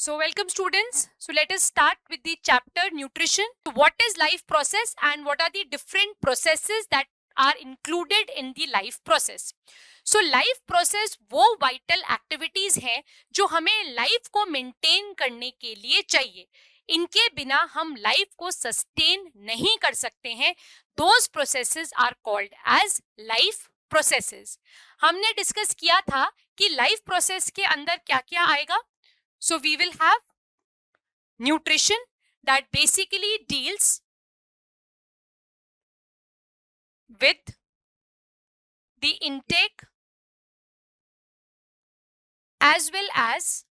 So welcome students. So let us start with the chapter nutrition. So what is life process and what are the different processes that are included in the life process. So life process वो vital activities हैं जो हमें life को maintain करने के लिए चाहिए. इनके बिना हम life को sustain नहीं कर सकते हैं. Those processes are called as life processes. हमने discuss किया था कि life process के अंदर क्या-क्या आएगा. So we will have nutrition that basically deals with the intake as well as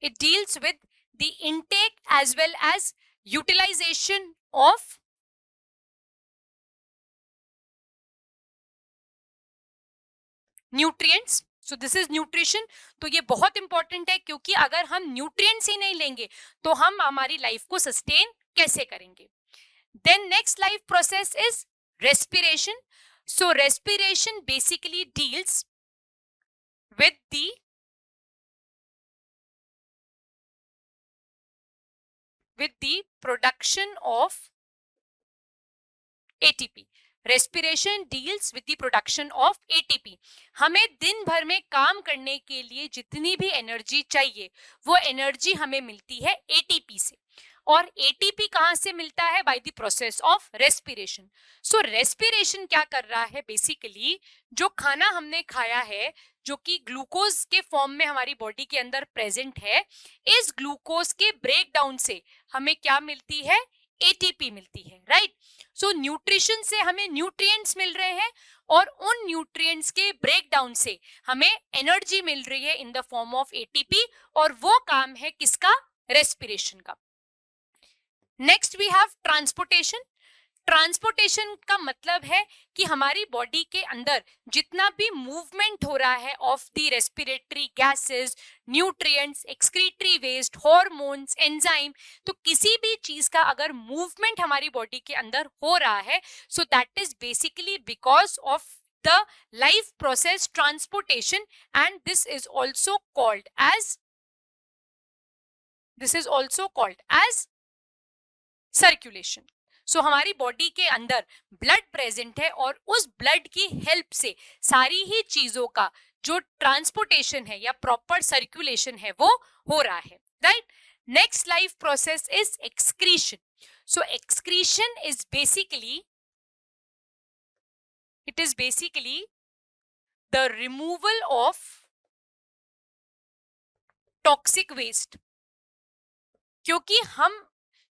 it deals with the intake as well as utilization of nutrients. So this is nutrition. तो ये बहुत important है क्योंकि अगर हम न्यूट्रिएंट्स ही नहीं लेंगे तो हम हमारी लाइफ को सस्टेन कैसे करेंगे. Then next life process is respiration. So respiration basically deals with the production of ATP. Respiration deals with the production of ATP. हमें दिन भर में काम करने के लिए जितनी भी एनर्जी चाहिए वो एनर्जी हमें मिलती है एटीपी से. और एटीपी कहां से मिलता है? By the process of respiration. So respiration क्या कर रहा है? बेसिकली जो खाना हमने खाया है जो कि ग्लूकोज के फॉर्म में हमारी बॉडी के अंदर प्रेजेंट है, इस ग्लूकोज के ब्रेकडाउन से हमें क्या मिलती है? एटीपी मिलती है. राइट. सो न्यूट्रिशन से हमें न्यूट्रिएंट्स मिल रहे हैं और उन न्यूट्रिएंट्स के ब्रेकडाउन से हमें एनर्जी मिल रही है in the form of ATP. और वो काम है किसका? रेस्पिरेशन का. Next we have transportation. Transportation का मतलब है कि हमारी बॉडी के अंदर जितना भी मूवमेंट हो रहा है of the respiratory gases, nutrients, excretory waste, hormones, enzyme, तो किसी भी चीज का अगर मूवमेंट हमारी बॉडी के अंदर हो रहा है so that is basically because of the life process transportation. And this is also called as circulation. So हमारी बॉडी के अंदर ब्लड प्रेजेंट है और उस ब्लड की हेल्प से सारी ही चीजों का जो ट्रांसपोर्टेशन है या प्रॉपर सर्कुलेशन है वो हो रहा है. Right. Next life process is excretion. So excretion is basically the removal of toxic waste. क्योंकि हम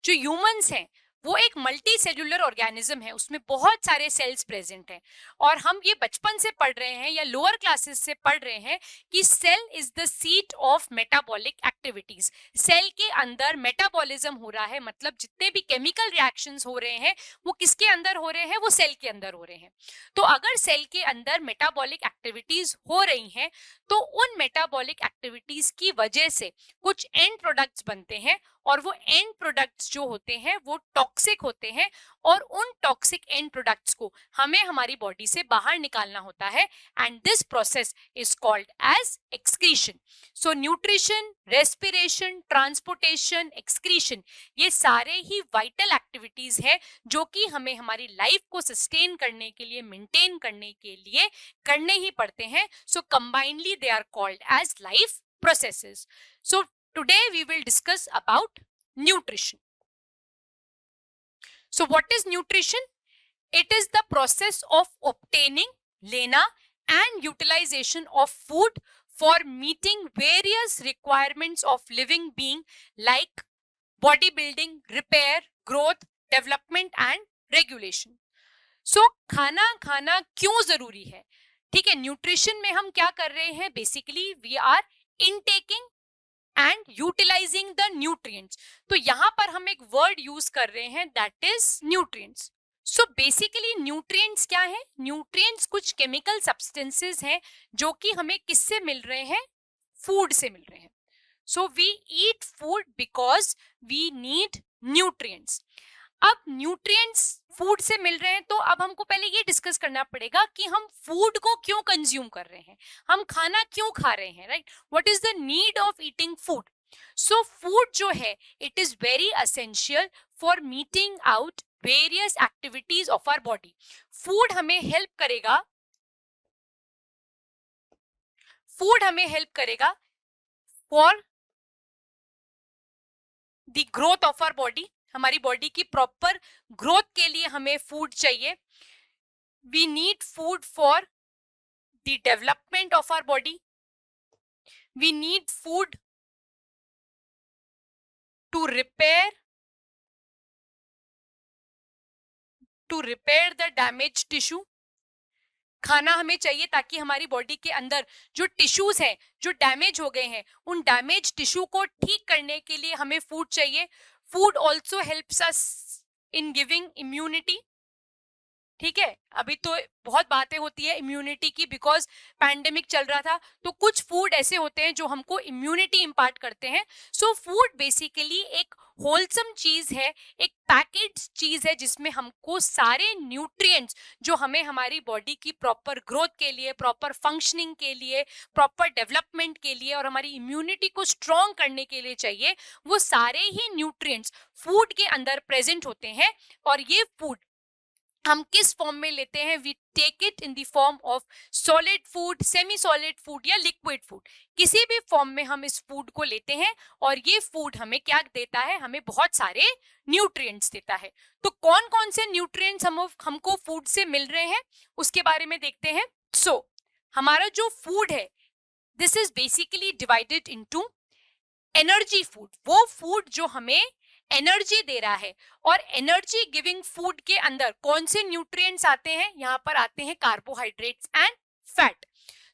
जो ह्यूमंस हैं वो एक मल्टी सेल्यूलर ऑर्गेनिज्म है, उसमें बहुत सारे सेल्स प्रेजेंट हैं. और हम ये बचपन से पढ़ रहे हैं या लोअर क्लासेस से पढ़ रहे हैं कि cell is the seat of metabolic activities. Cell के अंदर मेटाबॉलिज्म हो रहा है, मतलब जितने भी केमिकल रिएक्शंस हो रहे हैं वो किसके अंदर हो रहे हैं? वो सेल के अंदर हो रहे हैं. तो अगर सेल के अंदर मेटाबॉलिक एक्टिविटीज हो रही हैं तो उन मेटाबॉलिक एक्टिविटीज की वजह से कुछ एंड प्रोडक्ट्स बनते हैं और वो एंड प्रोडक्ट्स जो होते हैं वो टॉक्सिक होते हैं और उन टॉक्सिक एंड प्रोडक्ट्स को हमें हमारी बॉडी से बाहर निकालना होता है. And this process is called as excretion. So nutrition, respiration, transportation, excretion, ये सारे ही वाइटल एक्टिविटीज है जो कि हमें हमारी लाइफ को सस्टेन करने के लिए, मेंटेन करने के लिए करने ही पड़ते हैं. So combinedly they are called as life processes. So today we will discuss about nutrition. So what is nutrition? It is the process of obtaining, lena and utilization of food for meeting various requirements of living being like bodybuilding, repair, growth, development and regulation. So खाना खाना क्यों जरूरी है? ठीक है. Nutrition में हम क्या कर रहे हैं? Basically we are intaking and utilising the nutrients. तो यहां पर हम एक वर्ड यूज कर रहे हैं that is nutrients. So basically nutrients क्या है? न्यूट्रिएंट्स कुछ केमिकल सब्सटेंसेस हैं जो कि हमें किससे मिल रहे हैं? फूड से मिल रहे हैं. So we eat food because we need nutrients. अब न्यूट्रिएंट्स फूड से मिल रहे हैं, तो अब हमको पहले ये डिस्कस करना पड़ेगा कि हम फूड को क्यों कंज्यूम कर रहे हैं, हम खाना क्यों खा रहे हैं, right? What is the need of eating food? So food जो है, it is very essential for meeting out various activities of our body. Food हमें हेल्प करेगा, फूड हमें हेल्प करेगा for the growth of our body. हमारी body की proper growth के लिए हमें फूड चाहिए। We need food for the development of our body. We need food to repair the damage tissue. खाना हमें चाहिए ताकि हमारी बॉडी के अंदर जो टिश्यूज हैं, जो डैमेज हो गए हैं, उन डैमेज टिश्यू को ठीक करने के लिए हमें फूड चाहिए। Food also helps us in giving immunity. ठीक है, अभी तो बहुत बातें होती है इम्यूनिटी की, बिकॉज पैंडेमिक चल रहा था, तो कुछ फूड ऐसे होते हैं जो हमको इम्यूनिटी इम्पार्ट करते हैं। सो फूड बेसिकली एक होलसम चीज है, एक पैकेज चीज है जिसमें हमको सारे न्यूट्रिएंट्स जो हमें हमारी बॉडी की प्रॉपर ग्रोथ के लिए, प्रॉपर फंक्शनिंग के लिए, प्रॉपर डेवलपमेंट के लिए और हमारी इम्यूनिटी को स्ट्रॉन्ग करने के लिए चाहिए, वो सारे ही न्यूट्रिएंट्स फूड के अंदर प्रेजेंट होते हैं। और ये फूड हम किस फॉर्म में लेते हैं? We take it in the form of solid food, semi solid food या लिक्विड फूड। किसी भी फॉर्म में हम इस फूड को लेते हैं और ये फूड हमें क्या देता है? हमें बहुत सारे न्यूट्रिएंट्स देता है। तो कौन कौन से न्यूट्रिएंट्स हमको फूड से मिल रहे हैं उसके बारे में देखते हैं। सो हमारा जो फूड है, this is basically divided into energy food, वो फूड जो हमें एनर्जी दे रहा है। और एनर्जी गिविंग फूड के अंदर कौन से न्यूट्रिएंट्स आते हैं? यहाँ पर आते हैं carbohydrates and fat.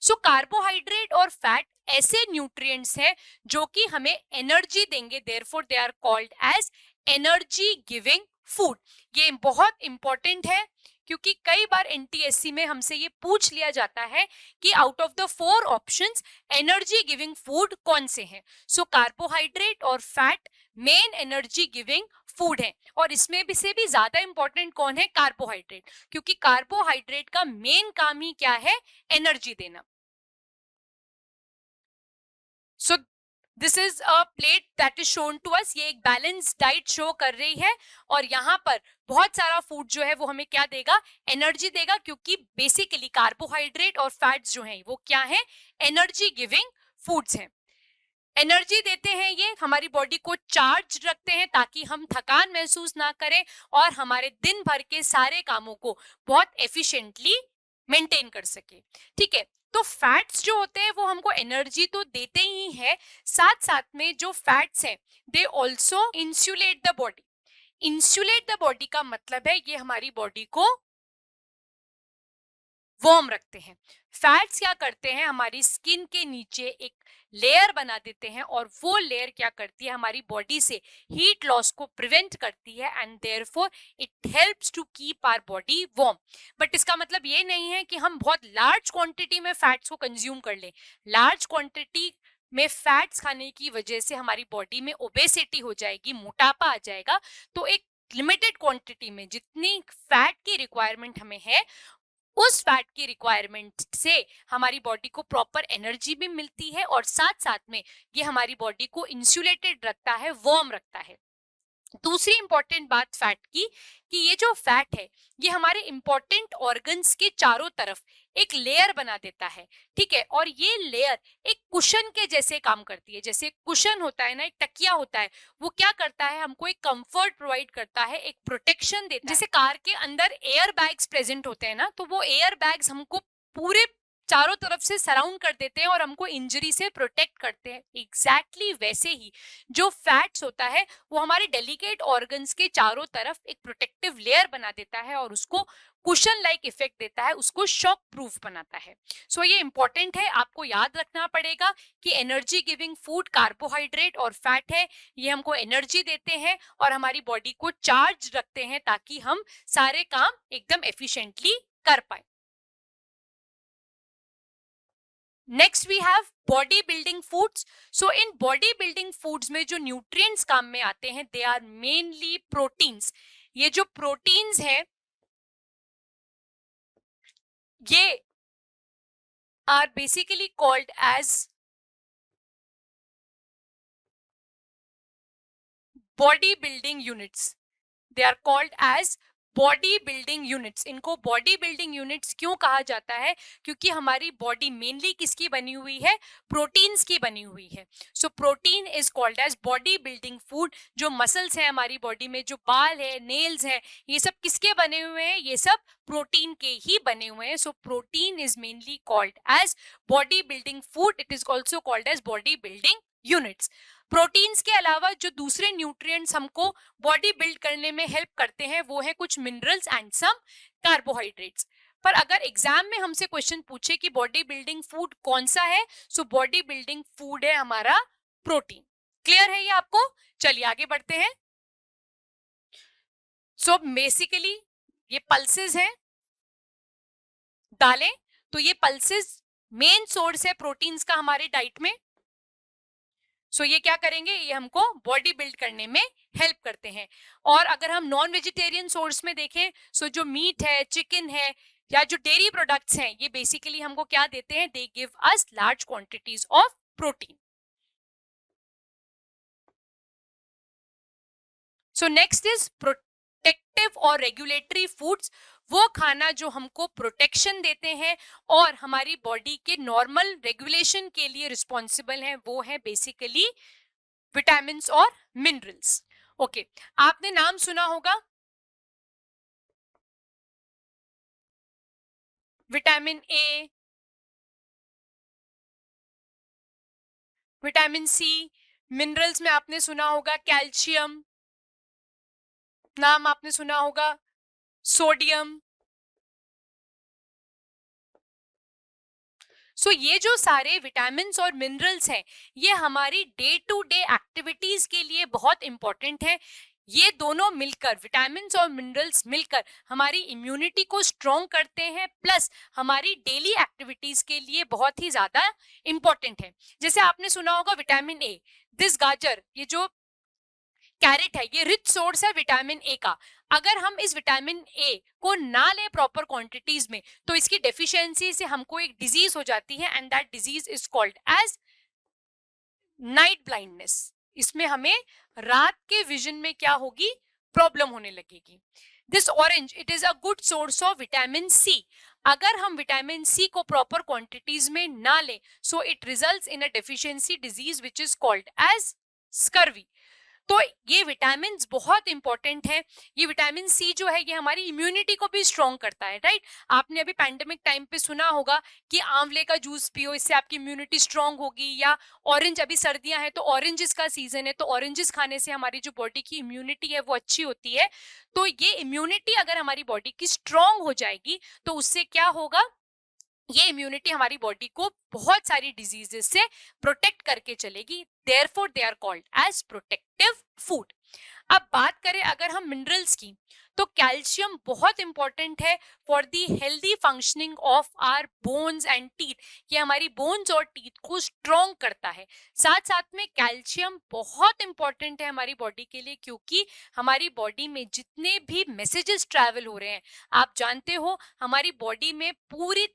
So carbohydrate और फैट ऐसे न्यूट्रिएंट्स हैं जो कि हमें एनर्जी देंगे, therefore they are called as energy giving food. ये बहुत इंपॉर्टेंट है क्योंकि कई बार एनटीएससी में हमसे ये पूछ लिया जाता है कि out of the 4 options energy giving food कौन से हैं। सो कार्बोहाइड्रेट और fat main energy giving food है। और इसमें भी से भी ज्यादा इंपॉर्टेंट कौन है? कार्बोहाइड्रेट, क्योंकि कार्बोहाइड्रेट का मेन काम ही क्या है? एनर्जी देना। So this is a plate that is shown to us. ये एक बैलेंस डाइट शो कर रही है और यहाँ पर बहुत सारा फूड जो है वो हमें क्या देगा? एनर्जी देगा, क्योंकि बेसिकली कार्बोहाइड्रेट और फैट्स जो हैं वो क्या है? एनर्जी गिविंग फूड्स हैं। एनर्जी देते हैं, ये हमारी बॉडी को चार्ज रखते हैं ताकि हम थकान महसूस ना करें और हमारे दिन भर के सारे कामों को बहुत एफिशिएंटली मेंटेन कर सके। ठीक है, तो फैट्स जो होते हैं वो हमको एनर्जी तो देते ही है, साथ साथ में जो फैट्स हैं they also insulate the body. Insulate the body का मतलब है ये हमारी बॉडी को वार्म रखते हैं। फैट्स क्या करते हैं? हमारी स्किन के नीचे एक लेयर बना देते हैं और वो लेयर क्या करती है? हमारी बॉडी से हीट लॉस को प्रिवेंट करती है and therefore it helps to keep our body warm. But इसका मतलब ये नहीं है कि हम बहुत लार्ज क्वांटिटी में फैट्स को कंज्यूम कर लें। लार्ज क्वांटिटी में फैट्स खाने की वजह से हमारी बॉडी में ओबेसिटी हो जाएगी, मोटापा आ जाएगा। तो एक लिमिटेड क्वांटिटी में जितनी फैट की रिक्वायरमेंट हमें है, उस फैट की रिक्वायरमेंट से हमारी बॉडी को प्रॉपर एनर्जी भी मिलती है और साथ साथ में ये हमारी बॉडी को इंसुलेटेड रखता है, वार्म रखता है। दूसरी इंपॉर्टेंट बात फैट की कि ये जो फैट है ये हमारे इंपॉर्टेंट ऑर्गन्स के चारों तरफ एक लेयर बना देता है। ठीक है, और ये लेयर एक कुशन के जैसे काम करती है। जैसे कुशन होता है ना, एक तकिया होता है, वो क्या करता है? हमको एक कंफर्ट प्रोवाइड करता है, एक प्रोटेक्शन देता है। जैसे कार के अंदर एयर बैग्स प्रेजेंट होते हैं ना, तो वो एयर बैग्स हमको पूरे चारों तरफ से सराउंड कर देते हैं और हमको इंजरी से प्रोटेक्ट करते हैं। एग्जैक्टली वैसे ही जो फैट्स होता है वो हमारे डेलिकेट ऑर्गन्स के चारों तरफ एक प्रोटेक्टिव लेयर बना देता है और उसको कुशन लाइक इफेक्ट देता है, उसको शॉक प्रूफ बनाता है। सो ये इंपॉर्टेंट है, आपको याद रखना पड़ेगा कि एनर्जी गिविंग फूड कार्बोहाइड्रेट और फैट है। ये हमको एनर्जी देते हैं और हमारी बॉडी को चार्ज रखते हैं ताकि हम सारे काम एकदम एफिशिएंटली कर पाए। Next we have body building foods. So in body building foods में जो न्यूट्रिएंट्स काम में आते हैं दे आर मेनली प्रोटीन्स। ये जो प्रोटीन्स हैं ये are basically called as body building units. They are called as body building units. इनको बॉडी बिल्डिंग यूनिट्स क्यों कहा जाता है? क्योंकि हमारी बॉडी मेनली किसकी बनी हुई है? प्रोटीन्स की बनी हुई है. So protein is called as body building food. जो मसल्स हैं हमारी बॉडी में, जो बाल है, नेल्स है, ये सब किसके बने हुए हैं? ये सब प्रोटीन के ही बने हुए हैं. So protein is mainly called as body building food. It is also called as body building units. Proteins के अलावा जो दूसरे न्यूट्रिएंट्स हमको बॉडी बिल्ड करने में हेल्प करते हैं वो है कुछ मिनरल्स एंड सम कार्बोहाइड्रेट्स. पर अगर एग्जाम में हमसे क्वेश्चन पूछे कि बॉडी बिल्डिंग फूड कौन सा है, सो बॉडी बिल्डिंग फूड है हमारा प्रोटीन. क्लियर है ये आपको? चलिए आगे बढ़ते हैं. सो बेसिकली ये पल्सेस हैं, दालें. तो ये पल्सेस मेन सोर्स है प्रोटीन्स का हमारे डाइट में. सो ये क्या करेंगे? ये हमको बॉडी बिल्ड करने में हेल्प करते हैं. और अगर हम नॉन वेजिटेरियन सोर्स में देखें, सो जो मीट है, चिकन है, या जो डेयरी प्रोडक्ट्स हैं, ये बेसिकली हमको क्या देते हैं? They give us large quantities of protein. So next is protective और रेगुलेटरी फूड्स. वो खाना जो हमको प्रोटेक्शन देते हैं और हमारी बॉडी के नॉर्मल रेगुलेशन के लिए रिस्पॉन्सिबल हैं, वो है बेसिकली विटामिन्स और मिनरल्स. ओके, आपने नाम सुना होगा vitamin A, vitamin C. Minerals में आपने सुना होगा कैल्शियम, नाम आपने सुना होगा सोडियम. सो ये जो सारे विटामिन्स और मिनरल्स हैं, ये हमारी डे टू डे एक्टिविटीज के लिए बहुत इंपॉर्टेंट है. ये दोनों मिलकर, विटामिन्स और मिनरल्स मिलकर हमारी इम्यूनिटी को स्ट्रॉन्ग करते हैं, प्लस हमारी डेली एक्टिविटीज के लिए बहुत ही ज्यादा इंपॉर्टेंट है. जैसे आपने सुना होगा विटामिन ए, दिस गाजर, ये जो कैरेट है, ये रिच सोर्स है विटामिन ए का. अगर हम इस विटामिन ए को ना लें प्रॉपर क्वांटिटीज में, तो इसकी डेफिशिएंसी से हमको एक डिजीज हो जाती है, and that disease is called as night blindness. इसमें हमें रात के विजन में क्या होगी? प्रॉब्लम होने लगेगी. This orange, it is a good source of vitamin C. अगर हम विटामिन सी को प्रॉपर क्वांटिटीज में ना लें, so it results in a deficiency disease which is called as scurvy. तो ये विटामिन बहुत इंपॉर्टेंट है. ये विटामिन सी जो है ये हमारी इम्यूनिटी को भी स्ट्रॉन्ग करता है, राइट? आपने अभी पैंडेमिक टाइम पे सुना होगा कि आंवले का जूस पियो, इससे आपकी इम्यूनिटी स्ट्रॉन्ग होगी. या ऑरेंज, अभी सर्दियां हैं तो ऑरेंजेस का सीजन है, तो ऑरेंजेस खाने से हमारी जो बॉडी की इम्यूनिटी है वो अच्छी होती है. तो ये इम्यूनिटी अगर हमारी बॉडी की स्ट्रॉन्ग हो जाएगी, तो उससे क्या होगा? ये इम्यूनिटी हमारी बॉडी को बहुत सारी डिजीजेस से प्रोटेक्ट करके चलेगी. Therefore they are called as protective food. अब बात करें अगर हम मिनरल्स की, तो कैल्शियम बहुत इंपॉर्टेंट है for the healthy functioning of our bones and teeth. ये हमारी बोन्स और टीथ को स्ट्रॉन्ग करता है. साथ साथ में कैल्शियम बहुत इंपॉर्टेंट है हमारी बॉडी के लिए, क्योंकि हमारी बॉडी में जितने भी मैसेजेस ट्रैवल हो रहे हैं, आप जानते हो हमारी बॉडी में पूरी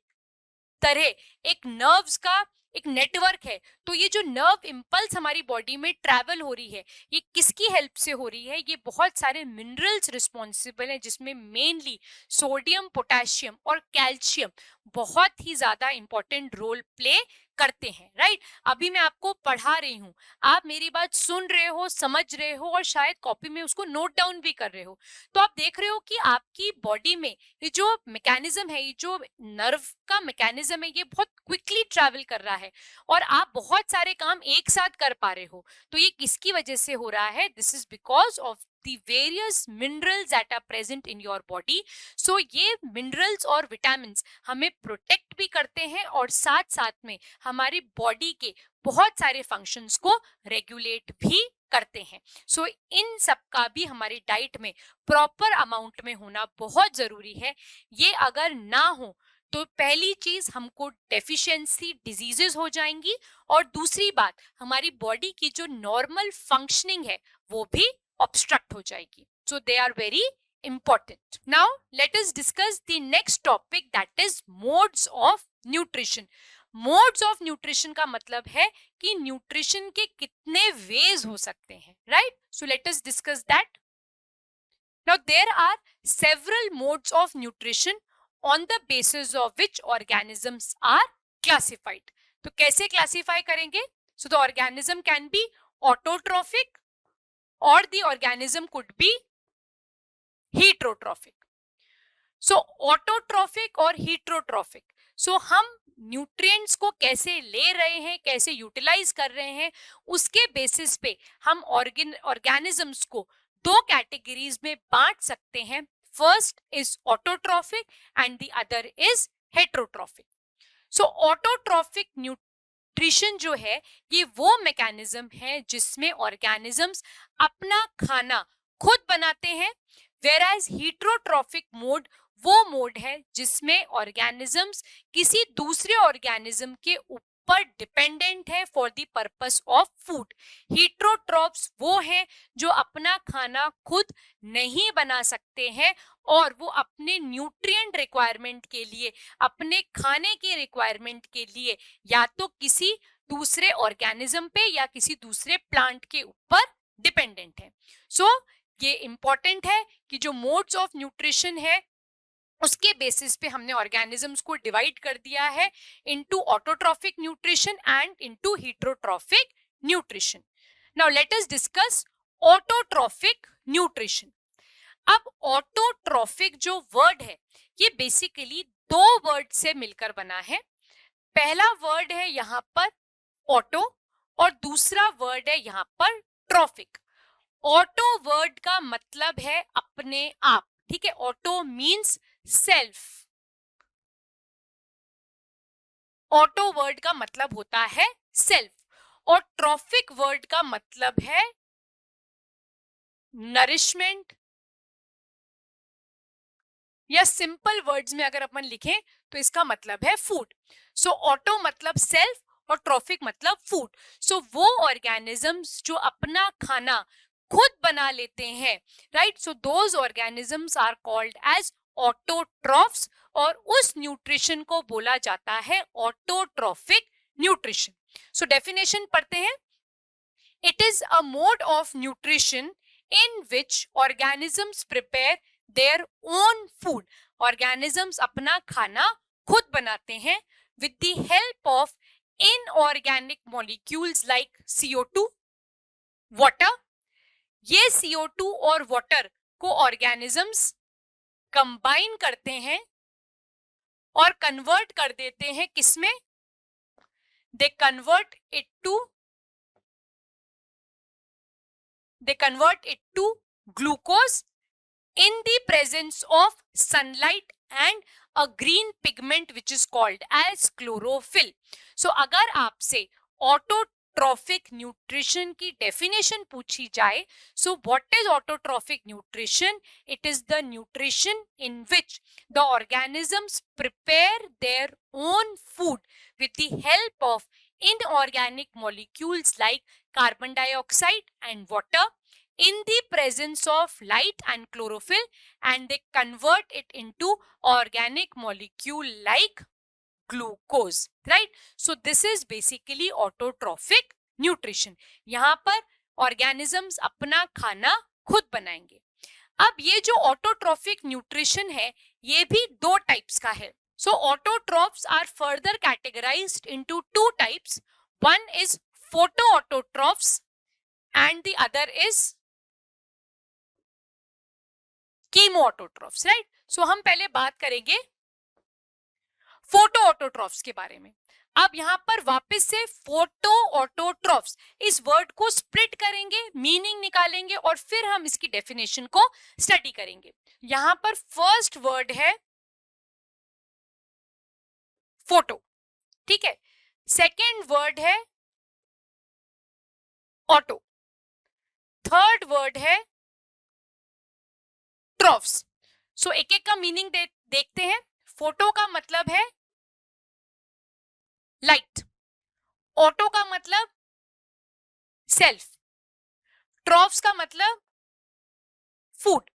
तरह एक नर्व्स का एक नेटवर्क है. तो ये जो नर्व इंपल्स हमारी बॉडी में ट्रैवल हो रही है, ये किसकी हेल्प से हो रही है? ये बहुत सारे मिनरल्स रिस्पॉन्सिबल हैं, जिसमें मेनली सोडियम, पोटेशियम और कैल्शियम बहुत ही ज्यादा इंपॉर्टेंट रोल प्ले करते हैं, राइट? अभी मैं आपको पढ़ा रही हूँ, आप मेरी बात सुन रहे हो, समझ रहे हो, और शायद कॉपी में उसको नोट डाउन भी कर रहे हो. तो आप देख रहे हो कि आपकी बॉडी में ये जो मैकेनिज्म है, ये जो नर्व का मैकेनिज्म है, ये बहुत क्विकली ट्रैवल कर रहा है और आप बहुत सारे काम एक साथ कर पा रहे हो. तो ये किसकी वजह से हो रहा है? This is because of the various minerals that are present in your body. So ये minerals और vitamins हमें protect भी करते हैं और साथ साथ में हमारी बॉडी के बहुत सारे फंक्शंस को रेगुलेट भी करते हैं. सो इन सब का भी हमारी डाइट में प्रॉपर अमाउंट में होना बहुत जरूरी है. ये अगर ना हो तो पहली चीज हमको डेफिशिएंसी डिजीजेस हो जाएंगी, और दूसरी बात हमारी बॉडी की जो नॉर्मल फंक्शनिंग है वो भी ऑब्स्ट्रक्ट हो जाएगी. So they are very important. Now let us discuss the next topic, that is modes of nutrition. Modes of nutrition का मतलब है कि न्यूट्रिशन के कितने वेज हो सकते हैं, right? So let us discuss that. Now there are several modes of nutrition on the basis of which organisms are classified. तो कैसे क्लासिफाई करेंगे? So the organism can be autotrophic और the organism could be heterotrophic. So autotrophic और heterotrophic. So हम nutrients को कैसे ले रहे हैं, कैसे यूटिलाइज कर रहे हैं, उसके बेसिस पे हम ऑर्गेनिजम्स को दो कैटेगरीज में बांट सकते हैं. First is autotrophic and the other is heterotrophic. So autotrophic nutrition जो है ये वो मैकेनिज्म है जिसमें ऑर्गेनिजम्स अपना खाना खुद बनाते हैं, whereas heterotrophic मोड वो मोड है जिसमें ऑर्गेनिजम्स किसी दूसरे ऑर्गेनिज्म के ऊपर डिपेंडेंट है for the purpose of food. Heterotrophs वो हैं जो अपना खाना खुद नहीं बना सकते हैं और वो अपने न्यूट्रिएंट रिक्वायरमेंट के लिए, अपने खाने के रिक्वायरमेंट के लिए या तो किसी दूसरे ऑर्गेनिज्म पे या किसी दूसरे प्लांट के ऊपर डिपेंडेंट है. सो ये इंपॉर्टेंट है कि जो मोड्स ऑफ न्यूट्रिशन है उसके बेसिस पे हमने ऑर्गेनिजम्स को डिवाइड कर दिया है into autotrophic nutrition and into heterotrophic nutrition. Now let us discuss autotrophic nutrition. अब ऑटोट्रॉफिक जो वर्ड है ये बेसिकली दो वर्ड से मिलकर बना है. पहला वर्ड है यहाँ पर ऑटो और दूसरा वर्ड है यहाँ पर ट्रॉफिक. ऑटो वर्ड का मतलब है अपने आप, ठीक है? Auto means self. Auto word का मतलब होता है सेल्फ और ट्रॉफिक वर्ड का मतलब है नरिशमेंट, या सिंपल वर्ड्स में अगर अपन लिखें तो इसका मतलब है फूड. सो ऑटो मतलब सेल्फ और ट्रॉफिक मतलब फूड. सो वो ऑर्गेनिजम्स जो अपना खाना खुद बना लेते हैं, right? So those organisms are called as autotrophs और उस न्यूट्रिशन को बोला जाता है ऑटोट्रॉफिक न्यूट्रिशन. सो डेफिनेशन पढ़ते हैं. It is a mode of nutrition in which organisms prepare their own food. Organisms अपना खाना खुद बनाते हैं with the help of inorganic molecules like CO2, water. ये CO2 और water को organisms combine करते हैं और convert कर देते हैं किसमें? They convert it to glucose in the presence of sunlight and a green pigment which is called as chlorophyll. So अगर आपसे ऑटोट्रॉफिक न्यूट्रिशन की डेफिनेशन पूछी जाए, so what is autotrophic nutrition? It is the nutrition in which the organisms prepare their own food with the help of inorganic molecules like carbon dioxide and water in the presence of light and chlorophyll, and they convert it into organic molecule like glucose, right? So this is basically autotrophic nutrition. यहाँ पर organisms अपना खाना खुद बनाएंगे. अब ये जो autotrophic nutrition है ये भी दो types का है. So autotrophs are further categorized into two types. One is photoautotrophs and the other is chemoautotrophs, right? So हम पहले बात करेंगे फोटोऑटोट्रॉफ्स के बारे में. अब यहाँ पर वापस से फोटोऑटोट्रॉफ्स इस वर्ड को स्प्लिट करेंगे, मीनिंग निकालेंगे और फिर हम इसकी डेफिनेशन को स्टडी करेंगे. यहाँ पर फर्स्ट वर्ड है फोटो, ठीक है? सेकेंड वर्ड है ऑटो, थर्ड वर्ड है ट्रॉफ्स. सो एक एक का मीनिंग देखते हैं. फोटो का मतलब है लाइट, ऑटो का मतलब सेल्फ, ट्रॉफ्स का मतलब फूड.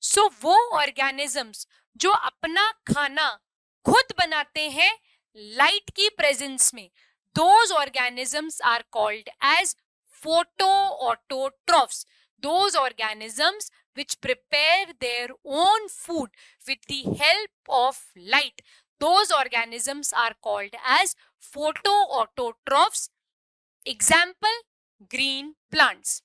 सो वो ऑर्गेनिजम्स जो अपना खाना खुद बनाते हैं लाइट की प्रेजेंस में, those organisms are called as photoautotrophs. Those organisms which prepare their own food with the help of light, those organisms are called as photoautotrophs. Example, green plants.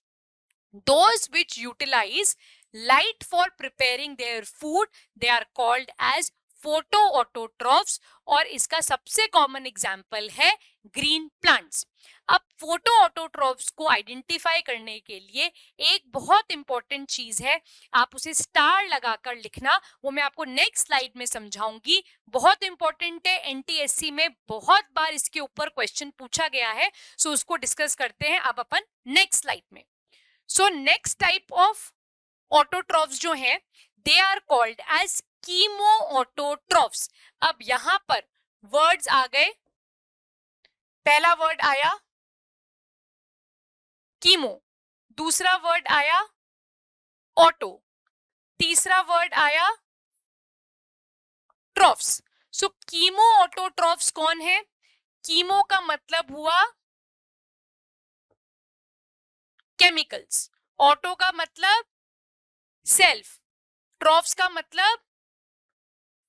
Those which utilize light for preparing their food, they are called as photoautotrophs. और इसका सबसे common example है green plants. अब फोटोऑटोट्रॉफ्स को identify करने के लिए एक बहुत इंपॉर्टेंट चीज है, आप उसे स्टार लगाकर लिखना, वो मैं आपको नेक्स्ट स्लाइड में समझाऊंगी. बहुत इंपॉर्टेंट है, एनटीएससी में बहुत बार इसके ऊपर क्वेश्चन पूछा गया है. सो उसको डिस्कस करते हैं अब अपन नेक्स्ट स्लाइड में. So next type of autotrophs जो हैं, they are called as chemoautotrophs. अब यहां पर वर्ड्स आ गए. पहला वर्ड आया कीमो, दूसरा वर्ड आया ऑटो, तीसरा वर्ड आया ट्रॉफ्स. सो कीमो ऑटोट्रॉफ्स कौन है? कीमो का मतलब हुआ केमिकल्स, ऑटो का मतलब सेल्फ, ट्रॉफ्स का मतलब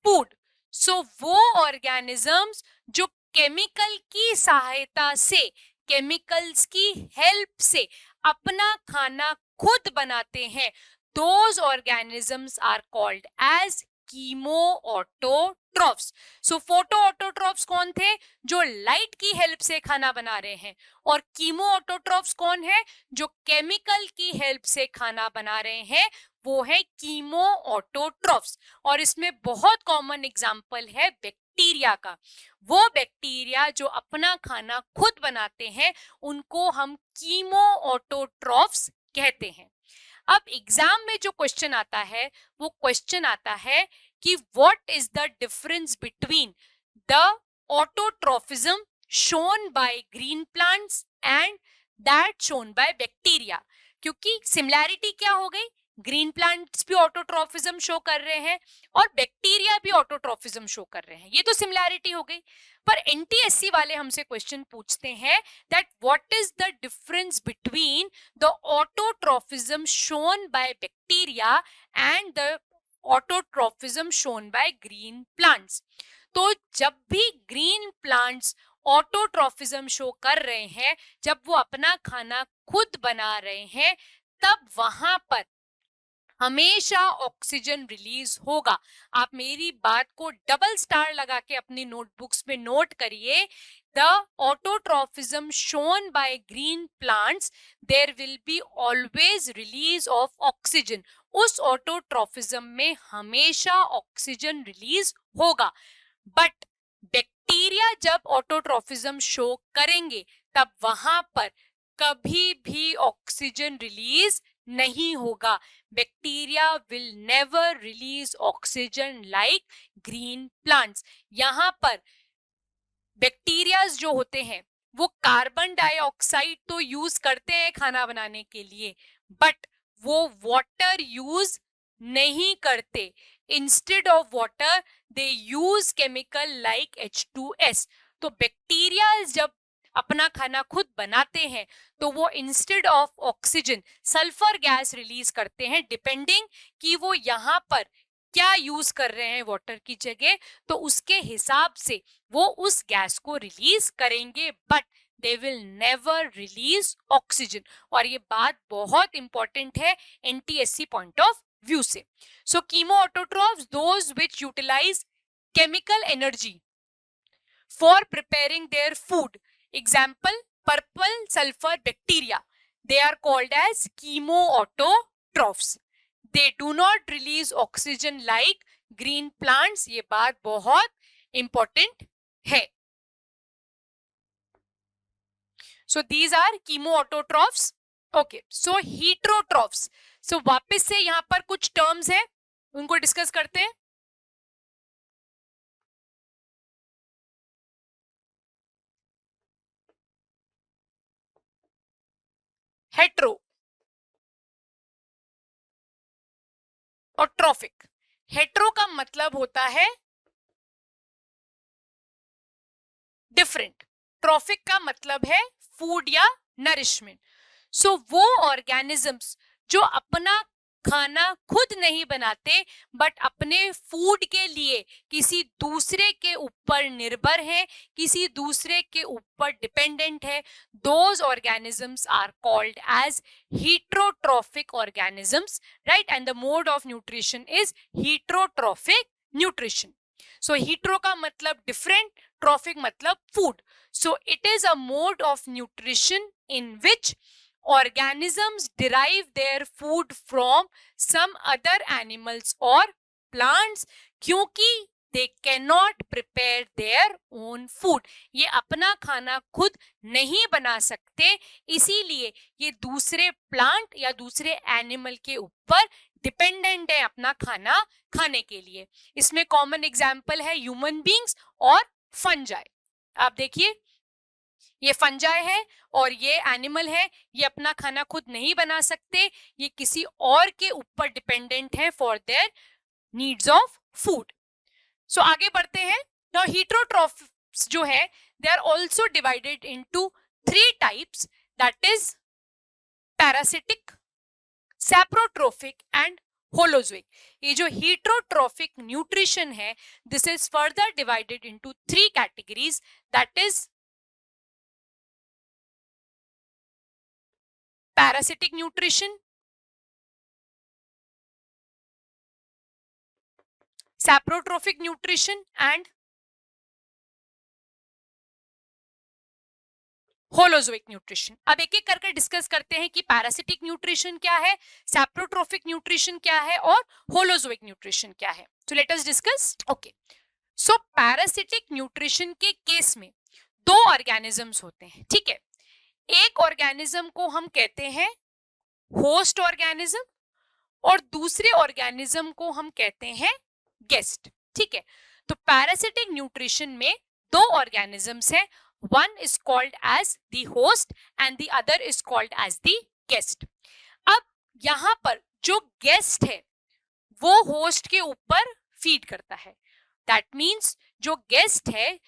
फूड. सो वो ऑर्गेनिजम्स जो केमिकल की सहायता से, केमिकल्स की हेल्प से अपना खाना खुद बनाते हैं, those organisms are called as कीमोऑटोट्रॉफ्स. सो फोटोऑटोट्रॉफ्स कौन थे? जो लाइट की हेल्प से खाना बना रहे हैं. और कीमोऑटोट्रॉफ्स कौन है? जो केमिकल की हेल्प से खाना बना रहे हैं, वो है कीमोऑटोट्रॉफ्स. और इसमें बहुत कॉमन एग्जाम्पल है बैक्टीरिया का. वो बैक्टीरिया जो अपना खाना खुद बनाते हैं, उनको हम कीमोऑटोट्रॉफ्स कहते हैं. अब एग्जाम में जो क्वेश्चन आता है, वो क्वेश्चन आता है कि what is the difference between the autotrophism shown by green plants and that shown by bacteria. क्योंकि सिमिलैरिटी क्या हो गई, ग्रीन प्लांट्स भी ऑटोट्रॉफिज्म शो कर रहे हैं और बैक्टीरिया भी ऑटोट्रॉफिज्म शो कर रहे हैं, ये तो सिमिलैरिटी हो गई. पर एनटीएससी वाले हमसे क्वेश्चन पूछते हैं that what is the difference between the autotrophism shown by bacteria and the autotrophism shown by green plants. तो जब भी ग्रीन प्लांट्स ऑटोट्रॉफिज्म शो कर रहे हैं, जब वो अपना खाना खुद बना रहे हैं, तब वहां पर हमेशा ऑक्सीजन रिलीज होगा. आप मेरी बात को डबल स्टार लगा के अपनी नोटबुक्स में नोट करिए. The autotrophism shown by green plants, there will be always release of oxygen. उस ऑटोट्रॉफिज्म में हमेशा ऑक्सीजन रिलीज होगा. बट बैक्टीरिया जब ऑटोट्रॉफिज्म शो करेंगे, तब वहां पर कभी भी ऑक्सीजन रिलीज नहीं होगा. Bacteria will never release oxygen like green plants. यहां पर बैक्टीरियाज जो होते हैं, वो कार्बन डाइऑक्साइड तो यूज करते हैं खाना बनाने के लिए, बट वो वाटर यूज नहीं करते. Instead of water they use chemical like H2S. तो बैक्टीरिया जब अपना खाना खुद बनाते हैं, तो वो instead of oxygen sulphur gas release करते हैं, डिपेंडिंग कि वो यहाँ पर क्या यूज कर रहे हैं वाटर की जगह, तो उसके हिसाब से वो उस गैस को रिलीज करेंगे, but they will never release oxygen. और ये बात बहुत इंपॉर्टेंट है एनटीएससी पॉइंट ऑफ व्यू से. So chemoautotrophs, those which utilise chemical energy for preparing their food. Example, purple sulfur bacteria. They are called as chemoautotrophs. They do not release oxygen like green plants. ये बात बहुत important है. So these are chemoautotrophs. Okay, so heterotrophs. So वापस से यहाँ पर कुछ terms हैं, उनको डिस्कस करते हैं. हेट्रो, और ट्रॉफिक। हेट्रो का मतलब होता है डिफरेंट, ट्रॉफिक का मतलब है फूड या नरिशमेंट। सो वो ऑर्गेनिजम्स जो अपना खाना खुद नहीं बनाते बट अपने फूड के लिए किसी दूसरे के ऊपर निर्भर है, किसी दूसरे के ऊपर डिपेंडेंट है, those organisms are called as heterotrophic organisms, right? And the mode of nutrition is heterotrophic nutrition. So hetero का मतलब different, trophic मतलब food. So it is a mode of nutrition in which organisms derive their food from some other animals or plants, क्योंकि they cannot prepare their own food. ये अपना खाना खुद नहीं बना सकते, इसीलिए ये दूसरे प्लांट या दूसरे एनिमल के ऊपर डिपेंडेंट है अपना खाना खाने के लिए। इसमें कॉमन एग्जाम्पल है ह्यूमन बींग्स और फंजाई। आप देखिए, ये फंजाई है और ये एनिमल है, ये अपना खाना खुद नहीं बना सकते, ये किसी और के ऊपर डिपेंडेंट है for their needs of food. So आगे बढ़ते हैं। नाउ हेटेरोट्रॉफ्स जो है they are also divided into 3 types, that is parasitic, saprotrophic and holozoic. ये जो हेटेरोट्रॉफिक न्यूट्रिशन है this is further divided into 3 categories, that is parasitic nutrition, saprotrophic nutrition and holozoic nutrition. अब एक एक करके discuss करते हैं कि पैरासिटिक न्यूट्रिशन क्या है, सैप्रोट्रोफिक न्यूट्रिशन क्या है और होलोजोइक न्यूट्रिशन क्या है। So let us discuss. Okay, so parasitic nutrition के केस में 2 ऑर्गेनिजम्स होते हैं, ठीक है। एक ऑर्गेनिज्म को हम कहते हैं होस्ट ऑर्गेनिज्म और दूसरे ऑर्गेनिज्म को हम कहते हैं गेस्ट, ठीक है। तो पैरासिटिक न्यूट्रिशन में 2 ऑर्गेनिजम्स हैं, one is called as the host and the other is called as the guest। अब यहां पर जो गेस्ट है वो होस्ट के ऊपर फीड करता है, दैट मीन्स जो गेस्ट है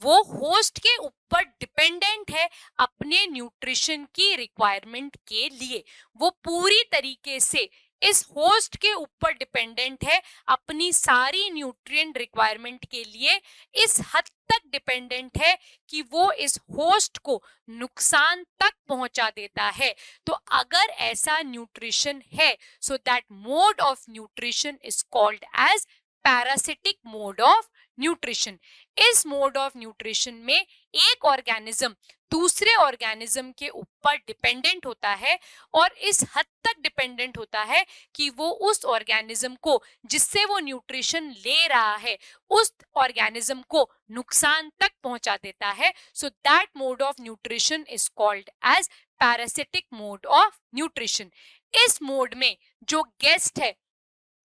वो होस्ट के ऊपर डिपेंडेंट है अपने न्यूट्रिशन की रिक्वायरमेंट के लिए, वो पूरी तरीके से इस होस्ट के ऊपर डिपेंडेंट है अपनी सारी न्यूट्रिएंट रिक्वायरमेंट के लिए, इस हद तक डिपेंडेंट है कि वो इस होस्ट को नुकसान तक पहुंचा देता है। तो अगर ऐसा न्यूट्रिशन है so that mode of nutrition is called as parasitic mode of nutrition. इस मोड ऑफ न्यूट्रिशन में एक ऑर्गेनिज्म दूसरे ऑर्गेनिज्म के ऊपर डिपेंडेंट होता है और इस हद तक डिपेंडेंट होता है कि वो उस ऑर्गेनिज्म को जिससे वो न्यूट्रिशन ले रहा है उस ऑर्गेनिज्म को नुकसान तक पहुंचा देता है। So that mode of nutrition is called as parasitic mode of nutrition. इस मोड में जो गेस्ट है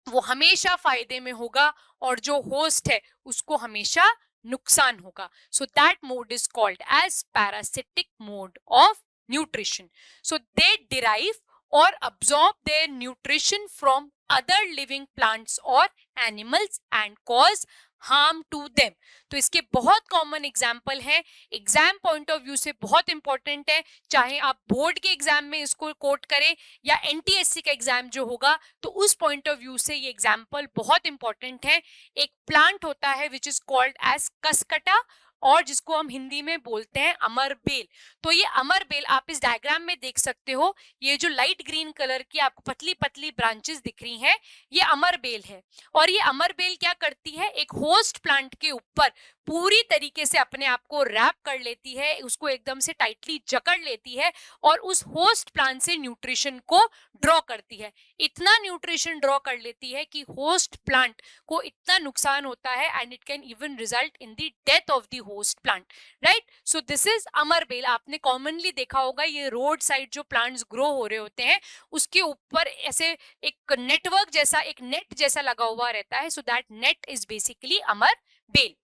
वो हमेशा फायदे में होगा और जो होस्ट है उसको हमेशा नुकसान होगा। So that mode is called as parasitic mode of nutrition. So they derive और absorb their nutrition from other living plants or animals and cause harm to them। तो इसके बहुत कॉमन एग्जाम्पल हैं, एग्जाम पॉइंट ऑफ व्यू से बहुत important है, चाहे आप बोर्ड के एग्जाम में इसको कोट करें या एनटीएससी का एग्जाम जो होगा तो उस पॉइंट ऑफ व्यू से ये एग्जाम्पल बहुत इंपॉर्टेंट है। एक प्लांट होता है विच इज कॉल्ड एज कसकटा और जिसको हम हिंदी में बोलते हैं अमर बेल। तो ये अमर बेल आप इस डायग्राम में देख सकते हो, ये जो लाइट ग्रीन कलर की आपको पतली पतली ब्रांचेस दिख रही हैं ये अमर बेल है। और ये अमर बेल क्या करती है, एक होस्ट प्लांट के ऊपर पूरी तरीके से अपने आप को रैप कर लेती है, उसको एकदम से टाइटली जकड़ लेती है और उस होस्ट प्लांट से न्यूट्रिशन को ड्रॉ करती है। इतना न्यूट्रिशन ड्रॉ कर लेती है कि होस्ट प्लांट को इतना नुकसान होता है and it can even result in the death of the host plant, right. So this is amar bel. आपने कॉमनली देखा होगा ये रोड साइड जो प्लांट्स ग्रो हो रहे होते हैं उसके ऊपर ऐसे एक नेटवर्क जैसा, एक नेट जैसा लगा हुआ रहता है, so that net is basically amar bel.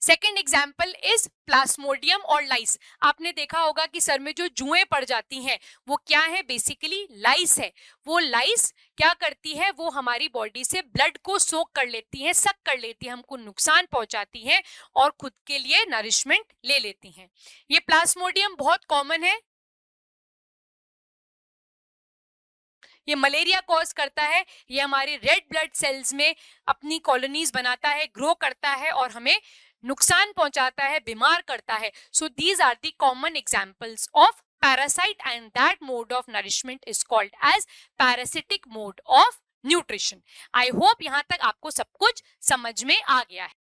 Second example is plasmodium और लाइस। आपने देखा होगा कि सर में जो जुएं पड़ जाती हैं वो क्या है, बेसिकली लाइस है। वो लाइस क्या करती है, वो हमारी बॉडी से ब्लड को सोक कर लेती है, सक कर लेती है, हमको नुकसान पहुंचाती है और खुद के लिए नरिशमेंट ले लेती हैं। ये प्लास्मोडियम बहुत कॉमन है, ये मलेरिया कॉज करता है, ये हमारे रेड ब्लड सेल्स में अपनी कॉलोनीज बनाता है, ग्रो करता है और हमें नुकसान पहुंचाता है, बीमार करता है। So these are the common examples of parasite and that mode of nourishment is called as parasitic mode of nutrition. I hope यहां तक आपको सब कुछ समझ में आ गया है।